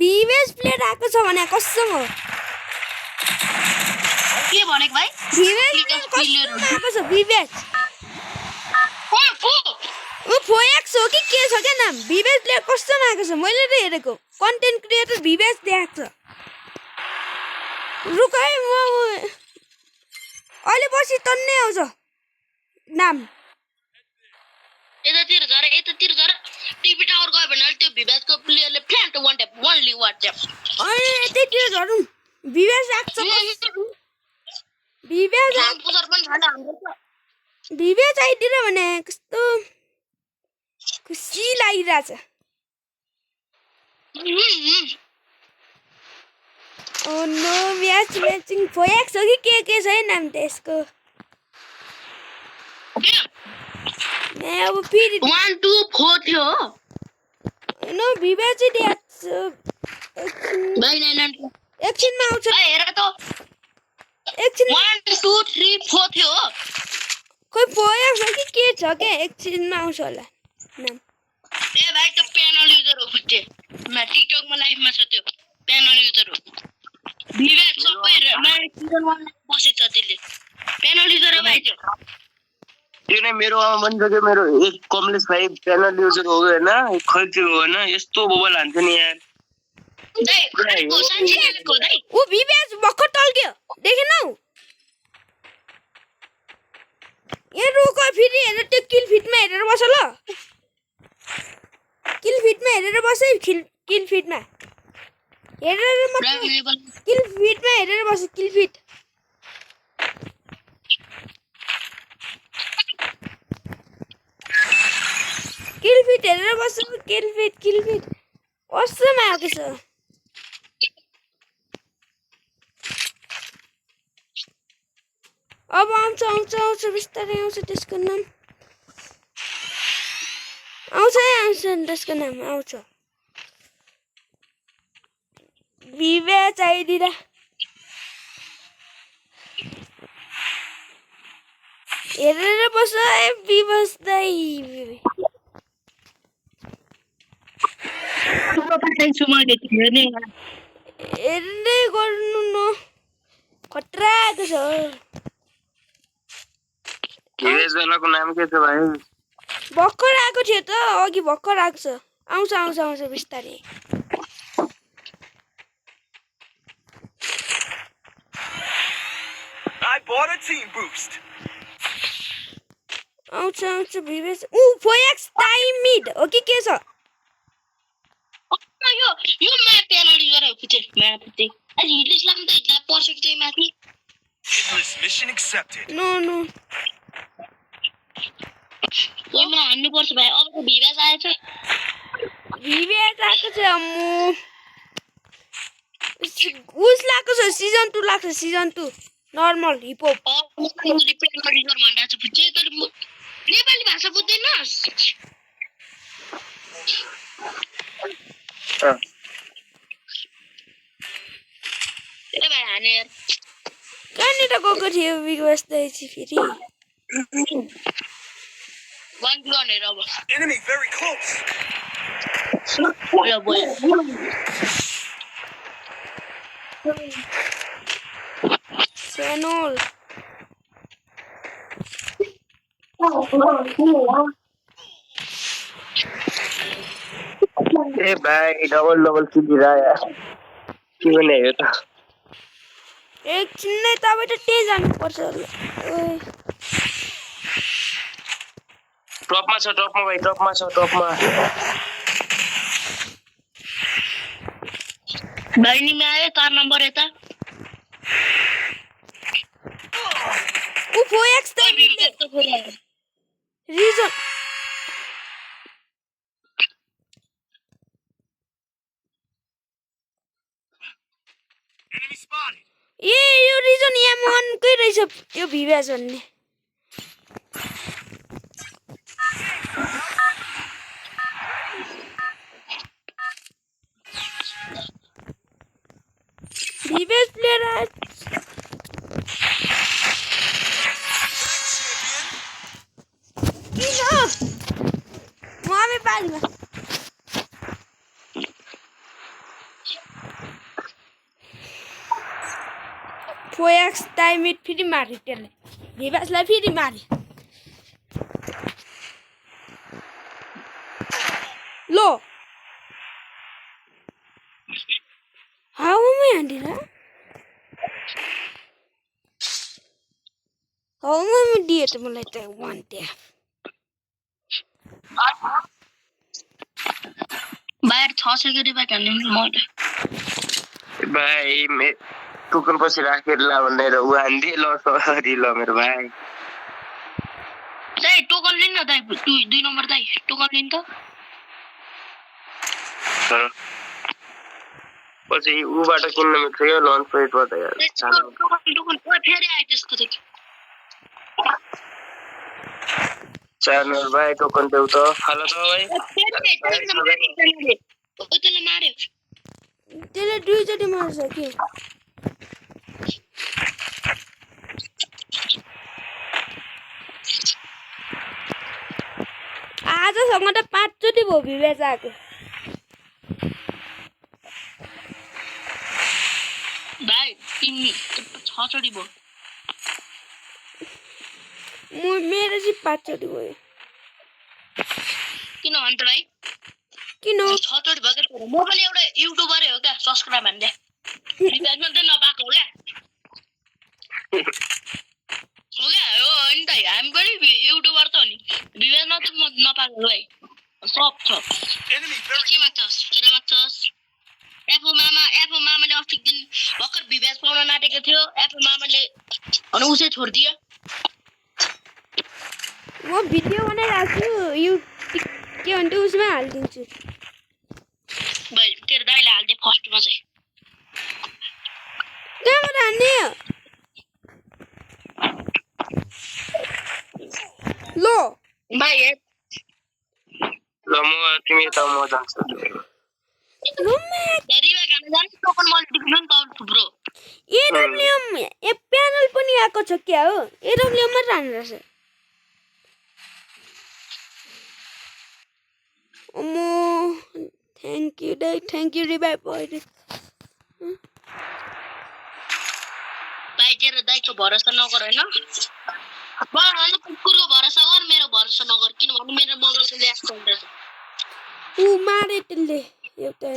भिभेज player आएको छ भने कसम हो के भनेको भाइ भिभेज प्लेयर आएको छ भिभेज ऊ फोएक्स हो कि के छ के नाम भिभेज प्लेयर कसम आएको छ मैले त हेरेको कन्टेन्ट क्रिएटर भिभेज देखाएको छ रुक है म अहिले पछि तन्नै आउँछ नाम यतातिर झर टिभी टावर गयो भने त्यो भिभेजको प्लेयरले flat one tap only WhatsApp अनि यतैतिर झरौँ भिभेज आएको छ भिभेज पुजर पनि छैन हाम्रो त भिभेज आइदिएर भने कस्तो खुसी लागिरहेछ ओ नो म्याचिङ फोएक्स हो कि के छ है नाम त्यसको अब फेरि 1 2 4 थियो नो भिभेज चाहिँ देख्छ भाइ नाइन एकछिनमा आउँछ हेर त एकछिन 1 2 3 4 थियो खोइ फोएक्स हो कि के छ के एकछिनमा आउँछ होला नाम ए भाइ त्यो प्यानल युजर हो फुटे म टिकटकमा लाइभमा छ त्यो प्यानल युजर हो भिभेज सबै सीजन 1 बसेछ त्यसले प्यानल युजर हो भाइ त्यो त्यो नै मेरो आमा पनि छ कि मेरो एक कमलेश भाइ प्यानल युजर हो हैन खै त्यो हो हैन यस्तो मोबाइल हान्छ नि यार दाइ को सान्चीको दाइ ऊ भिभेज भर्खर टल्क्यो देखेनौ ए रुक फेरि हेर त्यो किल फिटमा हेरेर बस ल किल फिटमा हेरेर बस है किल फिटमा हेरेर मात्र किल फिटमा हेरेर बस किल फिट हेरेर बस किल फिट कसम आएको छ अब आउँछ बिस्तारै आउँछ त्यसको नाम आउँछ त्यसको नाम आउँछ भिभेज आइदिएर हेरेर बस भिभेज दाइ हेर्दै गर्नु न खतरा आएको छ भिभेज वालाको नाम के छ भाइ भर्खर आएको थियो त अघि भर्खर आएको छ आउँछ बिस्तारै I bought a team boost. आउँछ भिभेज फोएक्स टाइम मिड हो कि के छ यो म्याप प्यानल युजर हो फुटे म्याप चाहिँ आज हिलिस लाम्दै ला पर्सेक चाहिँ माथि Hitless mission accepted. नो कोइमा हान्नु पर्छ भाइ अब त भिभेज आएछ भिभेज आएको छ उस लाग्छ सिजन 2 लाग्छ season 2 normal hip hop panel user भन्दा छ फुटे तर नेपाली भाषा बुझ्दैनस् ए भाइ हाने यार कहाँनिर गएको थियो भिभेज दाइ चाहिँ फेरि वन ग्लोन हेर अब Enemy very close. बोया सेनोल ए भाइ डबल किल यार के भने हो त एकछिन नै तपाईँ त त्यही जानुपर्छ होला टपमा भाइ टपमा बहिनीमा आयो तार नम्बर यता फोएक्स त रिजन Enemy spotted. यो रिजन यहाँ मनकै रहेछ यो भिभेज भन्ने भिभेज प्लेयर किन म आमै पाल्न 4x टाइम फेरि मारे त्यसले भिभासलाई फेरि मारे लो हाउमै हान्दिन हाउमै दिए त मलाई त 1 ट्याप बाहिर 6 सेकेन्ड रिभाइभ हान्ने मैले भाइ टोकन पछि राखेर ला भनेर ऊ हान्दिए ल सरी ल मेरो भाइ दाइ टोकन लिन न दाइ 2 नम्बर दाइ टोकन लिन त पछि ऊबाट किन्न मिल्छ क्या लन्च पेटबाट यार टोकन फेरि आयो त्यसको त चार्नर भाइ टोकन देऊ त खाला त भाइ त्यसले मार्यो त्यसले 2 चोटि मार्छ के आजसँग त 5 चोटि भयो भिभास आएको भाइ 6 चोटि भयो मेरो चाहिँ 5 चोटि भयो किन भन्छ भाइ किन 6 चोटि भएको म पनि एउटा युट्युबरै हो क्या सब्स्क्राइब हान्दै रिचार्जमा चाहिँ नपाएको हो क्या हो क्या हो नि त हामी पनि युट्युबर त हो नि भिडियोमा त म नपाएको भाइ सब छ Enemy very के माग्छस् किन माग्छस् एफओ मामाले अस्ति दिन भर्खर भिभ्यास पाउन नाटेको थियो एफओ मामाले अनि उसै छोडिदियो म भिडियो बनाइराख्छु यो के भन्छ उसमा हालिदिन्छु भाइ तेरो दाइले हाल्दे फर्स्टमा चाहिँ कहाँबाट हान्ने लो भाइ ल म तिमी त म जान्छु रिभा खान जानु टोकन मल्टिप्लिकेसन त थुप्रो एडब्ल्युएम प्यानल पनि आएको छ क्या हो एडब्ल्युएम मात्र हान्नु रहेछ अम्मो थ्याङ्क यू दाइ थ्याङ्क यू रिभाइभ भयो भाइ तेरो दाइको भरोसा नगर होइन कुकुरको भरोसा गर मेरो भरोसा नगर किनभने मेरो मोबाइलको ल्यास हुँदैछ ऊ मारे त्यसले एउटा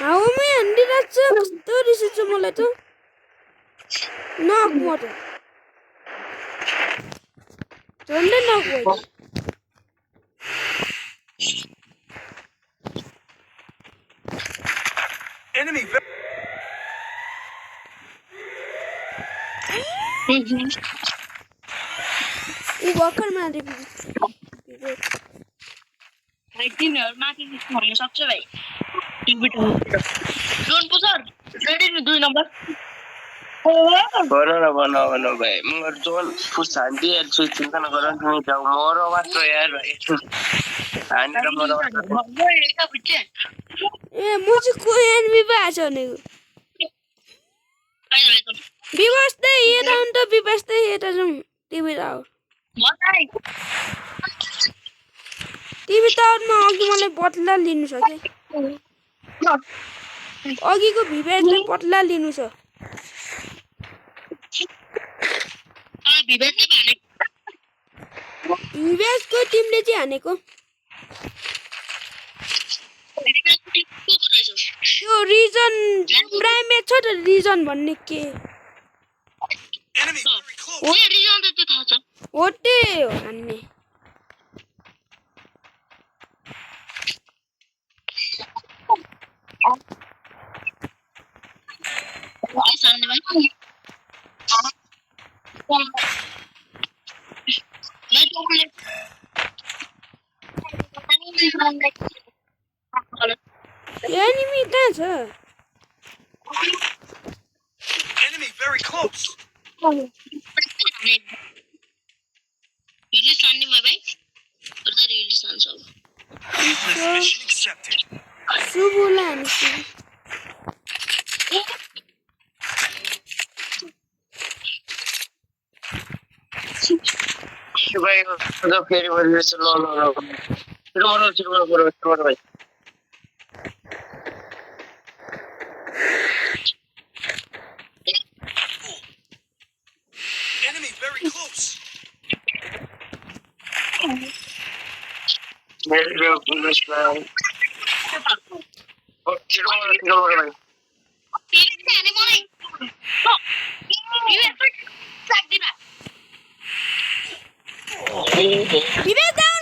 हाउमै हान्दिरहेको छ कस्तो रिस उठ्छ मलाई त नक म त झन्डै नक भयो enemy very ऊ भर्खर मारे भाइ तिमीहरू माथि भन्न सक्छ भाइ ड्रोन पुसर रेडी नि 2 नम्बर भन भाइ म जोन पुस हान्दिहाल्छु चिन्ता नगर तिमी जाऊ मर मात्र यार भाइ हानेर मर ए म चाहिँ को एनमी पो आएको छ भनेको बिबस्दै यता हुन् त बिबस्दै यता जाउँ टिभी टावर टिभी टावरमा अघि मलाई बदला लिनु छ क्या अघिको भिभ्यासलाई बदला लिनु छ भिभ्यासको टिमले चाहिँ हानेको त्यो रिजन प्राइम म्याच छ त रिजन भन्ने के enemy very close. हो रिजन त त्यो थाहा छ होटे हो हान्ने एनिमी कहाँ छ Enemy very close. रिलिज हान्ने भाइ उता रिलिज हान्छ Hitless mission accepted. सुबुला हान्छु भाइ फेरि भनेपछि ल भाइ मेरो कमलेश भाइ छिटो गर भाइ विवेक हाने मलाई विवेक सक्दिन विवेक डाउन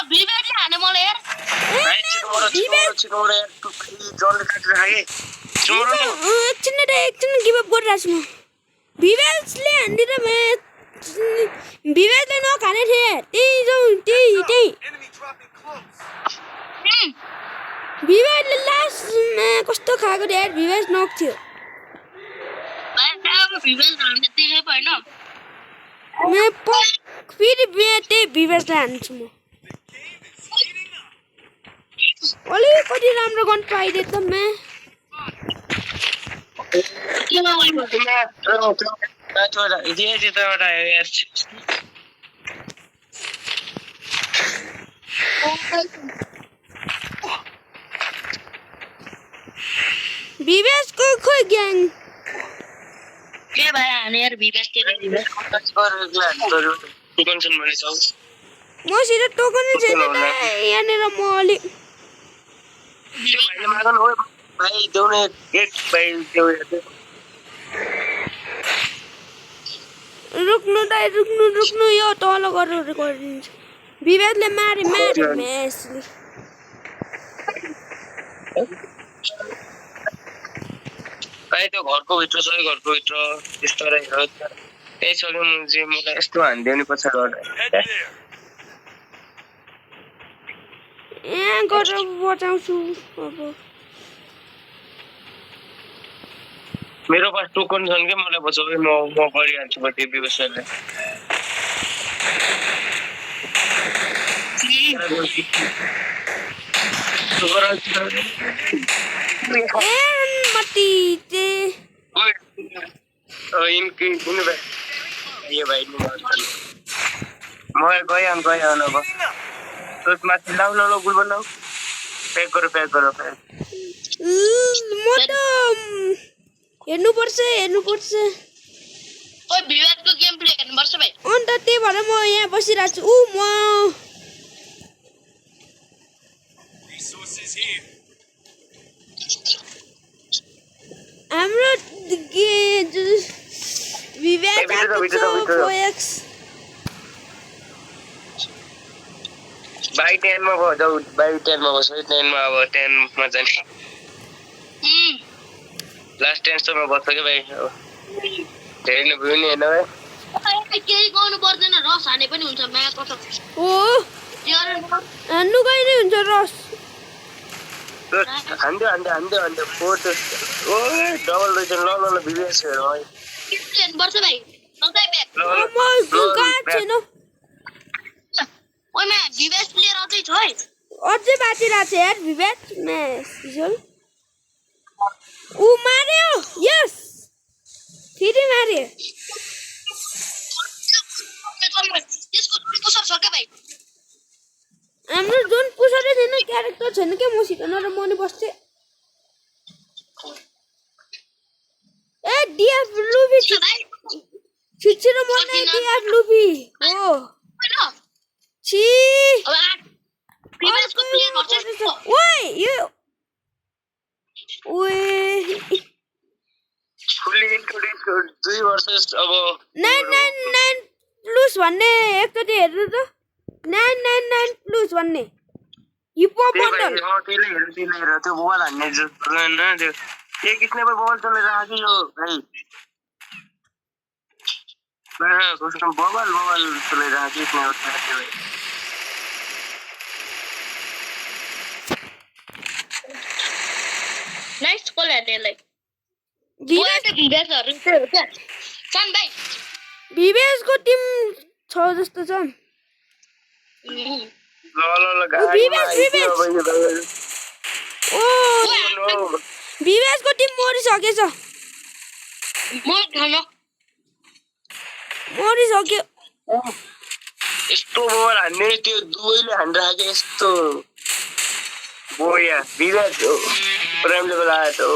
विवेकले हाने मलाई यार भाइ छिटो गर यार तु जल्दी काटेर खा के छिटो गर न एकछिन गिभ अप गरिरहेछु म विवेकले हान्दिएर विवेकले नखाने थिएँ त्यही जाउँ त्यही Enemy dropping close. विवेकले लास्टमा कस्तो खाएको थियो यार विवेक नक थियो अब विवेक हाने देखे भएन फेरि त्यही विवेकलाई हान्छु म अलिकति राम्रो गन पाइदिए त विवेकको खोइ ग्याङ के भयो हाने यार विवेक के विवेक मसित टोकनै छैन त यहाँनिर म अलि भाइ देउने एक भाइ देऊ रुक्नु यो तल गरेर गरिदिन्छ विवेकले मारे मेसले भाइ त्यो घरको भित्र छ घरको भित्र यस्तो रहेछ त्यही छोड्नु चाहिँ मलाई यस्तो हानिदियो नि पछाडि Head there. यहाँ गरेर बचाउँछु अब मेरो पास टोकन छन् कि मलाई बचाउ म गरिहाल्छु बटे व्यवसायले मती इनकी ये भाइ म गएँ अब त्यसमा लाउ गुल बनाऊ प्याक गर म त हेर्नुपर्छ ओइ विवेकको गेम प्ले हेर्नुपर्छ भाइ अन्त त्यही भएर म यहाँ बसिरहेको छु म Resources here. हाम्रो विवेक आएको छ 4x बाई 10 मा जाऊ बाई 10 मा बस्छु 10 मा अब 10 मा जाने लास्ट 10 सम्म बस्छ के भाइ धेरै नै भयो नि हैन भाइ केही गर्नु पर्दैन रस हाने पनि हुन्छ म्याच कस हो हान्नु गइने हुन्छ रस हान्दियो फोर्थ ओ डबल रहेछ ल विवेक छ है हेर्नुपर्छ भाइ सधैँ ब्याक म गाड छैन ओइमा विवेक प्लेयर अझै छ है अझै बाँचिरहेको छ यार विवेक म्याच ऊ मार्यो यस फेरि मार्यो त्यसको पुसअप छ के भाइ हाम्रो जोन पुसरै छैन क्यारेक्टर छैन के मसित नर मनी बस्थे ए डिएफ लुबी छिछि र मर्ने डिएफ लुबी हो छि विवेकको प्लेयर गर्छ ओइ यो ओइ फुल्ली इन्ट्रोड्युस 2 वर्सेस अब 999 प्लस भन्ने एकचोटि हेर्नु त 999 प्लस भन्ने हिपो बन्डल त्यसले हेर त्यो मोबाइल हान्ने जस्तो न त्यो एक किसने पर मोबाइल चलेर आके यो भाइ कसम मोबाइल चलेर आके किसने होता है नाइस कल हेर्नेलाई विवेक विवेकहरु चाहिँ क्या सन भाइ विवेकको टिम छ जस्तो छ ल ओ विवेकको टिम मरिसकेछ म खान मरिसक्यो यस्तो मोबाइल हान्ने त्यो दुवैले हानिराखे यस्तो बोया विवेक प्रेमले बोलायो